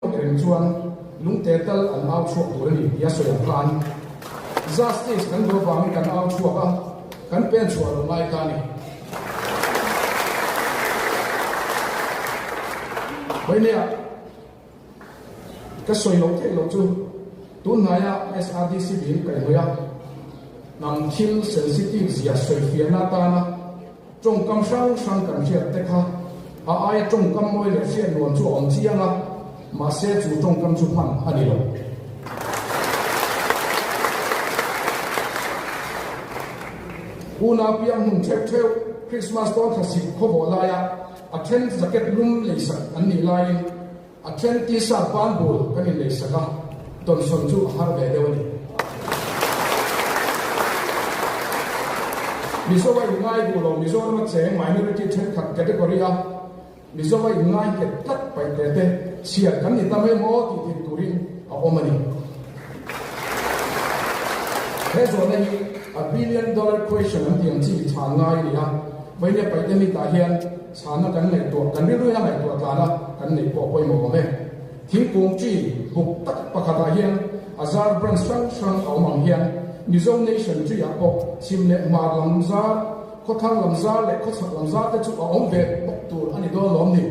kren chuan lung te tal an au chuak tur ni ya so yang kan justice kan do wang kan au chuak a kan pen chuak lo mai ka ni bây giờ cái soi lỗ thế lỗ chu tuần này SRDC biến cái này nằm thiếu sensitive gì soi phía na ta na trong cam sang sang cần thiết thế ha ai trong cam môi để phiền luồn chu ông chi à mà sẽ chủ trong cam chu phan anh đi rồi una piang hung thep thep Christmas to thasi khobo la ya attend jacket room leisa an ni lai attend ti sa pan bul kan ni leisa ka ton son chu har ve dewani miso wai ngai bu lo miso ma che minority thek khat category a miso wai ngai ke tat pai te te sia kan ni tamai mo ti ti turin a omani he zo na ni $1 billion question an tiang chi chan ngai ni a vậy nên phải đem ta hiện sản nó cần này tuổi cần biết đôi này tuổi ta là cần này bỏ quay một cái thiên cung chỉ buộc tất cả các hiện azar brand sang ở mảng hiện Mizo nation chỉ là có chim lệ mà làm ra có thang làm ra lệ có sập làm ra tới chỗ ở ông về bốc tủ anh đi đó lắm đi